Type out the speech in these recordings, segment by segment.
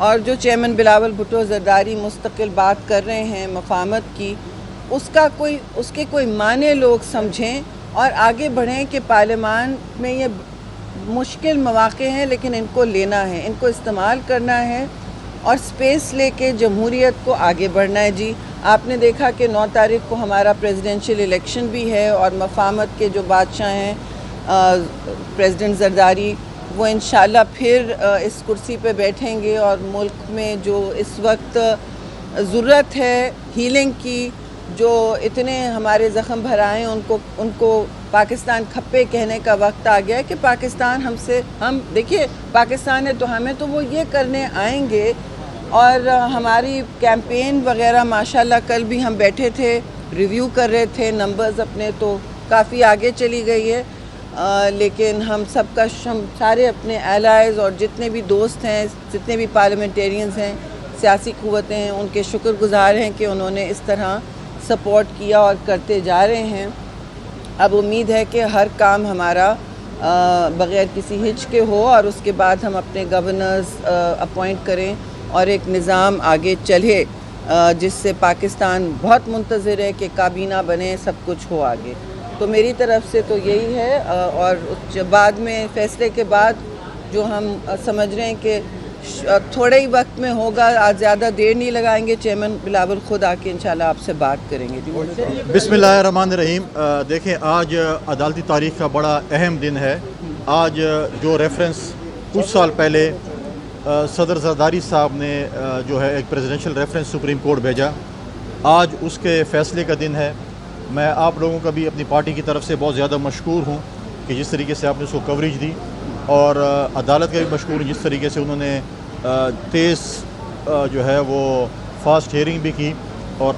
اور جو چیئرمین بلاول بھٹو زرداری مستقل بات کر رہے ہیں مفاہمت کی، اس کے کوئی معنی لوگ سمجھیں اور آگے بڑھیں کہ پارلیمان میں یہ مشکل مواقع ہیں لیکن ان کو لینا ہے، ان کو استعمال کرنا ہے اور سپیس لے کے جمہوریت کو آگے بڑھنا ہے۔ جی آپ نے دیکھا کہ 9 تاریخ کو ہمارا پریزیڈنشل الیکشن بھی ہے اور مفاہمت کے جو بادشاہ ہیں پریزیڈنٹ زرداری، وہ انشاءاللہ پھر اس کرسی پہ بیٹھیں گے اور ملک میں جو اس وقت ضرورت ہے ہیلنگ کی، جو اتنے ہمارے زخم بھرائے ان کو پاکستان کھپے کہنے کا وقت آ گیا ہے کہ پاکستان ہم دیکھیے پاکستان ہے تو ہمیں تو وہ یہ کرنے آئیں گے۔ اور ہماری کیمپین وغیرہ ماشاءاللہ کل بھی ہم بیٹھے تھے ریویو کر رہے تھے، نمبرز اپنے تو کافی آگے چلی گئی ہے، لیکن ہم سارے اپنے الائز اور جتنے بھی دوست ہیں، جتنے بھی پارلیمنٹیرینز ہیں، سیاسی قوتیں ہیں، ان کے شکر گزار ہیں کہ انہوں نے اس طرح سپورٹ کیا اور کرتے جا رہے ہیں۔ اب امید ہے کہ ہر کام ہمارا بغیر کسی ہچ کے ہو اور اس کے بعد ہم اپنے گورنرز اپوائنٹ کریں اور ایک نظام آگے چلے جس سے پاکستان بہت منتظر ہے کہ کابینہ بنے، سب کچھ ہو آگے۔ تو میری طرف سے تو یہی ہے، اور بعد میں فیصلے کے بعد جو ہم سمجھ رہے ہیں کہ تھوڑے ہی وقت میں ہوگا، آج زیادہ دیر نہیں لگائیں گے، چیئرمین بلاول خود آ کے انشاءاللہ آپ سے بات کریں گے۔ بسم اللہ الرحمن الرحیم۔ دیکھیں آج عدالتی تاریخ کا بڑا اہم دن ہے۔ آج جو ریفرنس کچھ سال پہلے صدر زرداری صاحب نے جو ہے ایک پریزیڈنشل ریفرنس سپریم کورٹ بھیجا، آج اس کے فیصلے کا دن ہے۔ میں آپ لوگوں کا بھی اپنی پارٹی کی طرف سے بہت زیادہ مشکور ہوں کہ جس طریقے سے آپ نے اس کو کوریج دی، اور عدالت کا بھی مشکور ہوں جس طریقے سے انہوں نے تیز جو ہے وہ فاسٹ ہیئرنگ بھی کی، اور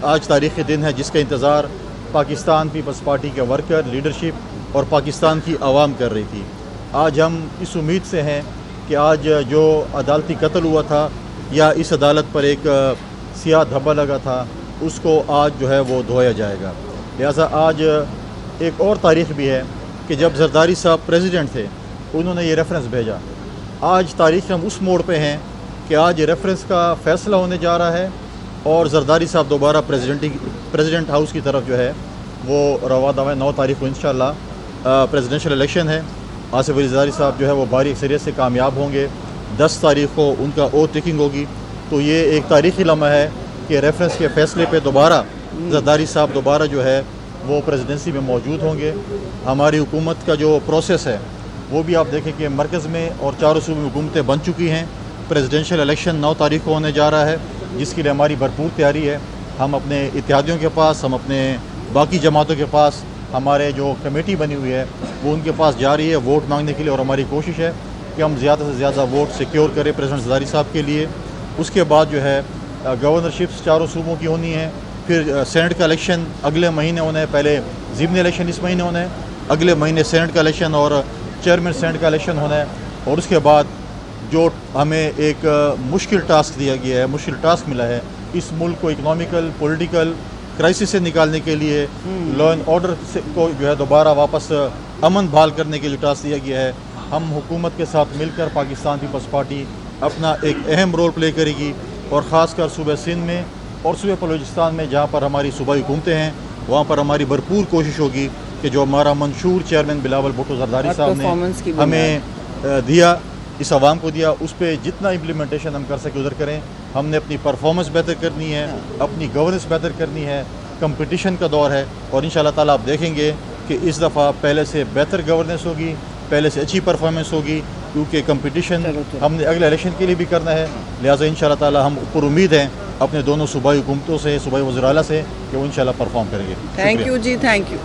آج تاریخی دن ہے جس کا انتظار پاکستان پیپلز پارٹی کے ورکر، لیڈرشپ اور پاکستان کی عوام کر رہی تھی۔ آج ہم اس امید سے ہیں کہ آج جو عدالتی قتل ہوا تھا یا اس عدالت پر ایک سیاہ دھبا لگا تھا، اس کو آج جو ہے وہ دھویا جائے گا۔ لہٰذا آج ایک اور تاریخ بھی ہے کہ جب زرداری صاحب پریزیڈنٹ تھے انہوں نے یہ ریفرنس بھیجا۔ آج تاریخ ہم اس موڑ پہ ہیں کہ آج ریفرنس کا فیصلہ ہونے جا رہا ہے اور زرداری صاحب دوبارہ پریزیڈنٹ ہاؤس کی طرف جو ہے وہ رواں دوا ہے۔ 9 تاریخ کو انشاءاللہ پریزیڈنشل الیکشن ہے، آصف علی زرداری صاحب جو ہے وہ بھاری اکثریت سے کامیاب ہوں گے۔ 10 تاریخ کو ان کا اوتھ ٹیکنگ ہوگی، تو یہ ایک تاریخی لمحہ ہے کہ ریفرنس کے فیصلے پہ دوبارہ زرداری صاحب دوبارہ جو ہے وہ پریزیڈنسی میں موجود ہوں گے۔ ہماری حکومت کا جو پروسیس ہے وہ بھی آپ دیکھیں کہ مرکز میں اور چاروں صوبوں میں حکومتیں بن چکی ہیں۔ پریزیڈنشل الیکشن 9 تاریخ کو ہونے جا رہا ہے جس کے لیے ہماری بھرپور تیاری ہے۔ ہم اپنے اتحادیوں کے پاس، ہم اپنے باقی جماعتوں کے پاس، ہمارے جو کمیٹی بنی ہوئی ہے وہ ان کے پاس جا رہی ہے ووٹ مانگنے کے لیے، اور ہماری کوشش ہے کہ ہم زیادہ سے زیادہ ووٹ سیکیور کریں پریزیڈنٹ زرداری صاحب کے لیے۔ اس کے بعد جو ہے گورنرشپس چاروں صوبوں کی ہونی ہے، پھر سینٹ کا الیکشن اگلے مہینے ہونا ہے، پہلے ضمنی الیکشن اس مہینے ہونا ہے، اگلے مہینے سینٹ کا الیکشن اور چیئرمین سینٹ کا الیکشن ہونا ہے، اور اس کے بعد جو ہمیں ایک مشکل ٹاسک دیا گیا ہے، مشکل ٹاسک ملا ہے، اس ملک کو اکنامیکل پولیٹیکل کرائسس سے نکالنے کے لیے، لا اینڈ آرڈر کو جو ہے دوبارہ واپس امن بحال کرنے کے لیے ٹاسک دیا گیا ہے۔ ہم حکومت کے ساتھ مل کر پاکستان پیپلز پارٹی اپنا ایک اہم رول پلے کرے گی، اور خاص کر صوبہ سندھ میں اور صوبہ بلوچستان میں جہاں پر ہماری صوبائی حکومتیں ہیں وہاں پر ہماری بھرپور کوشش ہوگی کہ جو ہمارا منشور چیئرمین بلاول بھٹو زرداری صاحب نے ہمیں دیا، اس عوام کو دیا، اس پہ جتنا امپلیمنٹیشن ہم کر سکے ادھر کریں۔ ہم نے اپنی پرفارمنس بہتر کرنی ہے، اپنی گورننس بہتر کرنی ہے، کمپٹیشن کا دور ہے، اور انشاءاللہ تعالیٰ آپ دیکھیں گے کہ اس دفعہ پہلے سے بہتر گورننس ہوگی، پہلے سے اچھی پرفارمنس ہوگی، کیونکہ کمپٹیشن ہم نے اگلے الیکشن کے لیے بھی کرنا ہے۔ لہٰذا انشاءاللہ تعالیٰ ہم پر امید ہیں اپنے دونوں صوبائی حکومتوں سے، صوبائی وزیر اعلیٰ سے، کہ وہ انشاءاللہ پرفارم کریں گے۔ تھینک یو جی، تھینک یو۔